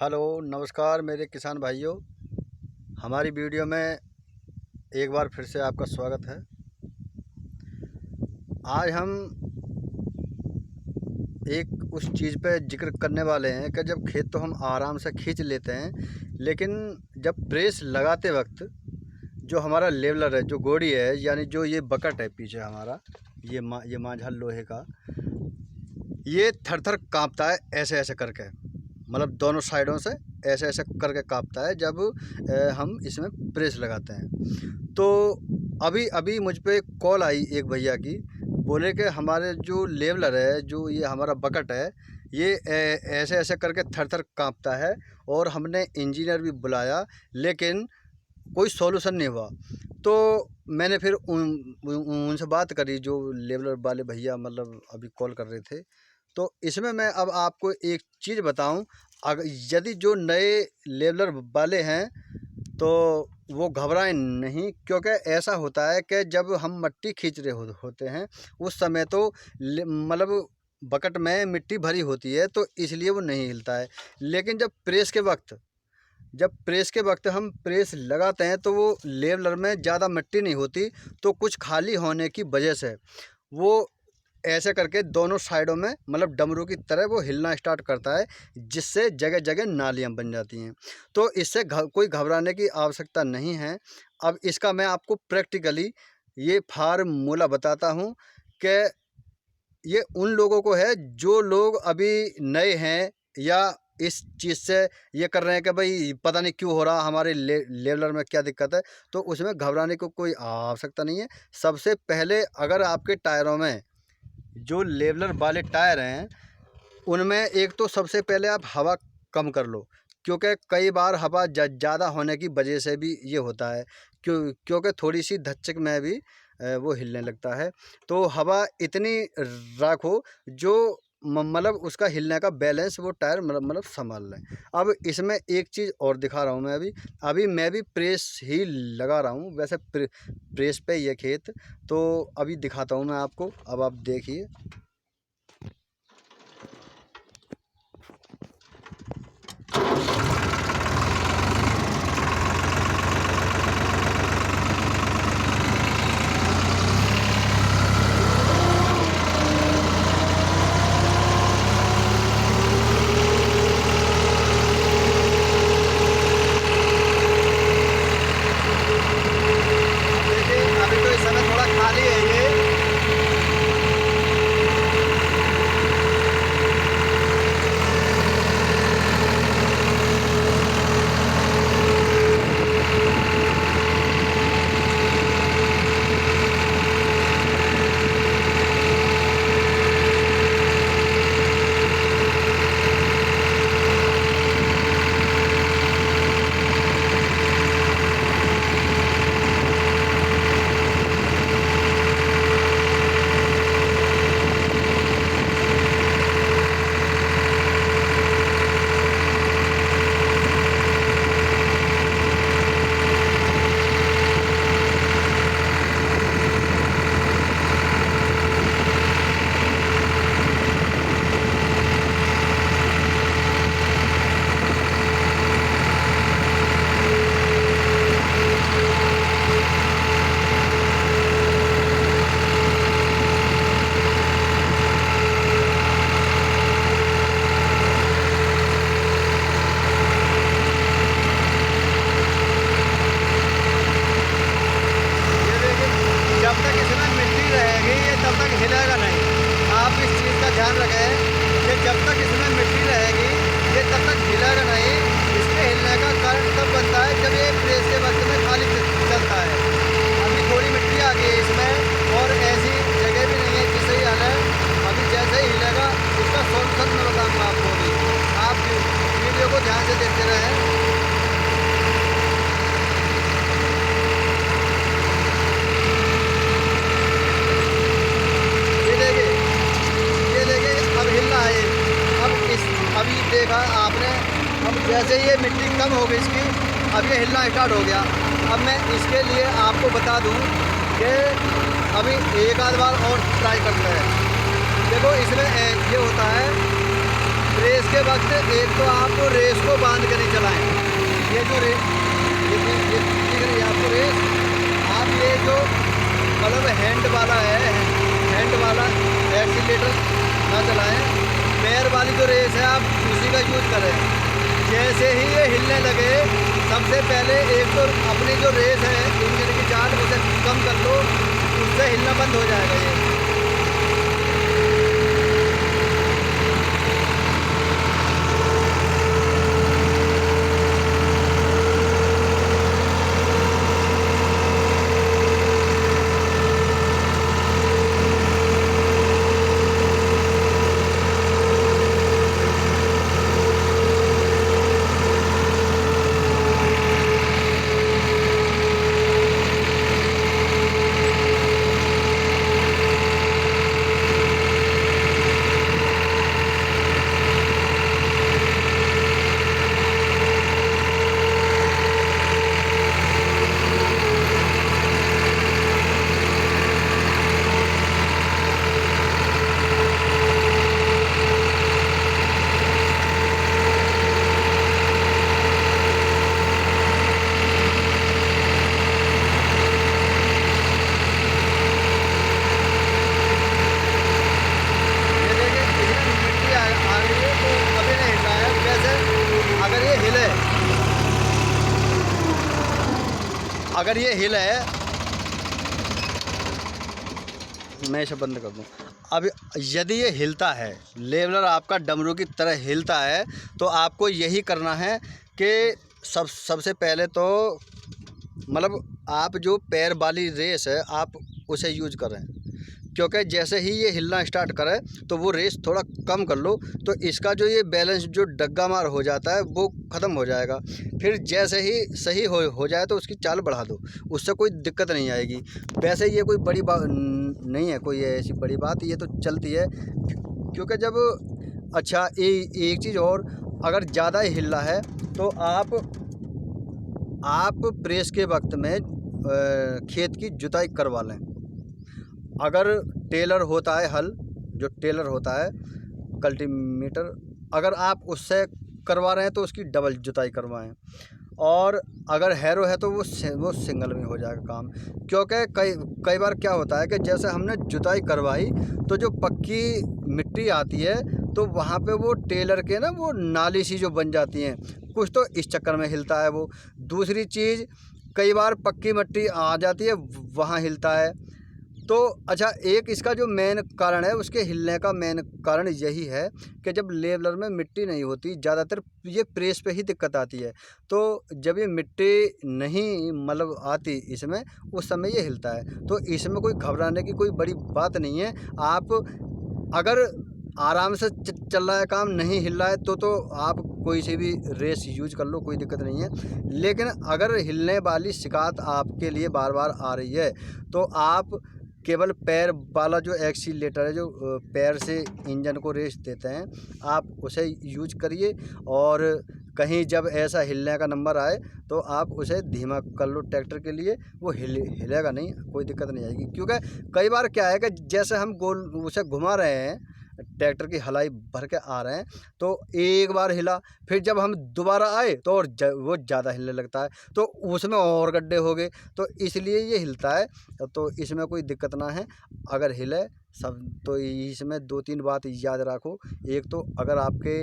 Hello नमस्कार मेरे किसान भाइयों, हमारी वीडियो में एक बार फिर से आपका स्वागत है। आज हम एक उस चीज़ पे जिक्र करने वाले हैं कि जब खेत तो हम आराम से खींच लेते हैं, लेकिन जब प्रेस लगाते वक्त जो हमारा लेवलर है, जो गोड़ी है, यानी जो ये बकेट है पीछे हमारा, ये मांझा लोहे का, ये थर थर काँपता है ऐसे ऐसे करके, मतलब दोनों साइडों से ऐसे ऐसे करके काँपता है जब हम इसमें प्रेस लगाते हैं। तो अभी अभी मुझ पे एक कॉल आई एक भैया की, बोले कि हमारे जो लेवलर है, जो ये हमारा बकेट है, ये ऐसे ऐसे करके थर थर काँपता है और हमने इंजीनियर भी बुलाया लेकिन कोई सॉल्यूशन नहीं हुआ। तो मैंने फिर उनसे बात करी, जो लेवलर वाले भैया मतलब अभी कॉल कर रहे थे। तो इसमें मैं अब आपको एक चीज़ बताऊं, अगर यदि जो नए लेवलर वाले हैं तो वो घबराएं नहीं, क्योंकि ऐसा होता है कि जब हम मिट्टी खींच रहे होते हैं उस समय तो मतलब बकेट में मिट्टी भरी होती है, तो इसलिए वो नहीं हिलता है। लेकिन जब प्रेस के वक्त हम प्रेस लगाते हैं तो वो लेवलर में ज़्यादा मिट्टी नहीं होती, तो कुछ खाली होने की वजह से वो ऐसे करके दोनों साइडों में मतलब डमरू की तरह वो हिलना स्टार्ट करता है, जिससे जगह जगह नालियाँ बन जाती हैं। तो इससे कोई घबराने की आवश्यकता नहीं है। अब इसका मैं आपको प्रैक्टिकली ये फार्मूला बताता हूँ कि ये उन लोगों को है जो लोग अभी नए हैं या इस चीज़ से ये कर रहे हैं कि भाई पता नहीं क्यों हो रहा, हमारे लेवलर में क्या दिक्कत है। तो उसमें घबराने को कोई आवश्यकता नहीं है। सबसे पहले अगर आपके टायरों में जो लेवलर वाले टायर हैं उनमें एक तो सबसे पहले आप हवा कम कर लो, क्योंकि कई बार हवा ज़्यादा होने की वजह से भी ये होता है, क्योंकि थोड़ी सी धच्चक में भी वो हिलने लगता है। तो हवा इतनी रखो जो मतलब उसका हिलने का बैलेंस वो टायर मतलब संभाल लें। अब इसमें एक चीज़ और दिखा रहा हूँ मैं अभी मैं भी प्रेस ही लगा रहा हूँ, वैसे प्रेस पे ये खेत, तो अभी दिखाता हूँ मैं आपको। अब आप देखिए, अभी तो इस समय थोड़ा खाली है ये। जब तक इसमें मिट्टी रहेगी ये तब तक हिलेगा नहीं। आप इस चीज़ का ध्यान रखें कि जब तक इसमें मिट्टी रहेगी ये तब तक हिलेगा नहीं। इसके हिलने का कारण तब बनता है जब ये प्रेस के वक्त में खाली चलता है। अभी थोड़ी मिट्टी आ गई है इसमें और ऐसी जगह भी नहीं है जिससे ही हले। अभी जैसे ही हिलेगा उसका सॉल्यूशन मैं बताऊँगा आपको। भी आप वीडियो को ध्यान से देखते रहें। अभी देखा आपने, अब जैसे ये मिट्टी कम हो गई इसकी, अब ये हिलना स्टार्ट हो गया। अब मैं इसके लिए आपको बता दूं कि अभी एक आध बार और ट्राई करते हैं। देखो इसमें ये होता है प्रेस के वक्त एक तो आप रेस को बांध कर नहीं चलाएं। ये जो ये आपको रेस, आप ये जो मतलब हैंड वाला है, हैंड वाला एक्सीलेटर ना चलाएं। पैर वाली जो रेस है आप उसी का यूज करें। जैसे ही ये हिलने लगे, सबसे पहले एक तो अपनी जो रेस है इंजन की चाल उसे कम कर लो, उससे हिलना बंद हो जाएगा ये। अगर ये हिल है, मैं इसे बंद कर दूँ। अब यदि ये हिलता है, लेवलर आपका डमरू की तरह हिलता है, तो आपको यही करना है कि सबसे पहले तो मतलब आप जो पैर वाली रेस है आप उसे यूज करें, क्योंकि जैसे ही ये हिलना स्टार्ट करे तो वो रेस थोड़ा कम कर लो, तो इसका जो ये बैलेंस जो डग्गा मार हो जाता है वो ख़त्म हो जाएगा। फिर जैसे ही सही हो जाए तो उसकी चाल बढ़ा दो, उससे कोई दिक्कत नहीं आएगी। वैसे ये कोई बड़ी बात नहीं है, कोई ऐसी बड़ी बात, ये तो चलती है। क्योंकि जब अच्छा एक चीज़ और, अगर ज़्यादा हिल रहा है तो आप प्रेस के वक्त में खेत की जुताई करवा लें। अगर टेलर होता है हल, जो टेलर होता है कल्टीमीटर, अगर आप उससे करवा रहे हैं तो उसकी डबल जुताई करवाएं। और अगर हैरो है तो वो सिंगल में हो जाएगा काम। क्योंकि कई बार क्या होता है कि जैसे हमने जुताई करवाई तो जो पक्की मिट्टी आती है तो वहाँ पे वो टेलर के ना वो नाली सी जो बन जाती हैं, कुछ तो इस चक्कर में हिलता है वो। दूसरी चीज़, कई बार पक्की मिट्टी आ जाती है वहाँ हिलता है। तो अच्छा, एक इसका जो मेन कारण है, उसके हिलने का मेन कारण यही है कि जब लेवलर में मिट्टी नहीं होती, ज़्यादातर ये प्रेस पे ही दिक्कत आती है। तो जब ये मिट्टी नहीं मतलब आती इसमें, उस समय ये हिलता है। तो इसमें कोई घबराने की कोई बड़ी बात नहीं है। आप अगर आराम से चल रहा है काम, नहीं हिल रहा है, तो आप कोई सी भी रेस यूज कर लो, कोई दिक्कत नहीं है। लेकिन अगर हिलने वाली शिकायत आपके लिए बार बार आ रही है तो आप केवल पैर वाला जो एक्सीलेटर है, जो पैर से इंजन को रेस देते हैं, आप उसे यूज करिए। और कहीं जब ऐसा हिलने का नंबर आए तो आप उसे धीमा कर लो ट्रैक्टर के लिए, वो हिलेगा नहीं, कोई दिक्कत नहीं आएगी। क्योंकि कई बार क्या है कि जैसे हम गोल उसे घुमा रहे हैं, ट्रैक्टर की हलाई भर के आ रहे हैं, तो एक बार हिला, फिर जब हम दोबारा आए तो और वो ज़्यादा हिलने लगता है, तो उसमें और गड्ढे हो गए, तो इसलिए ये हिलता है। तो इसमें कोई दिक्कत ना है अगर हिले सब। तो इसमें 2-3 बात याद रखो। एक तो अगर आपके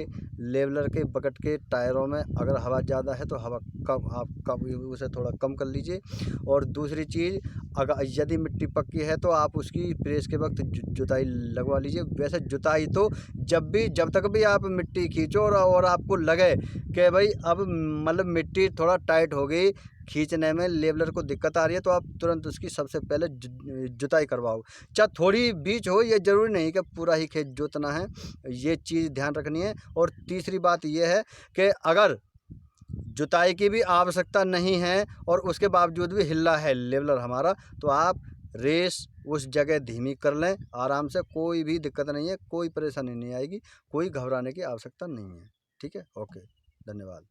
लेवलर के बकेट के टायरों में अगर हवा ज़्यादा है तो हवा कम, आप कम उसे थोड़ा कम कर लीजिए। और दूसरी चीज़, अगर यदि मिट्टी पक्की है तो आप उसकी प्रेस के वक्त जुताई लगवा लीजिए। वैसे जुताई तो जब तक भी आप मिट्टी खींचो और आपको लगे कि भाई अब मतलब मिट्टी थोड़ा टाइट हो गई, खींचने में लेवलर को दिक्कत आ रही है, तो आप तुरंत उसकी सबसे पहले जुताई करवाओ। चाहे थोड़ी बीच हो, ये ज़रूरी नहीं कि पूरा ही खेत जोतना है, ये चीज़ ध्यान रखनी है। और तीसरी बात ये है कि अगर जुताई की भी आवश्यकता नहीं है और उसके बावजूद भी हिल रहा है लेवलर हमारा, तो आप रेस उस जगह धीमी कर लें आराम से, कोई भी दिक्कत नहीं है, कोई परेशानी नहीं आएगी, कोई घबराने की आवश्यकता नहीं है। ठीक है, ओके, धन्यवाद।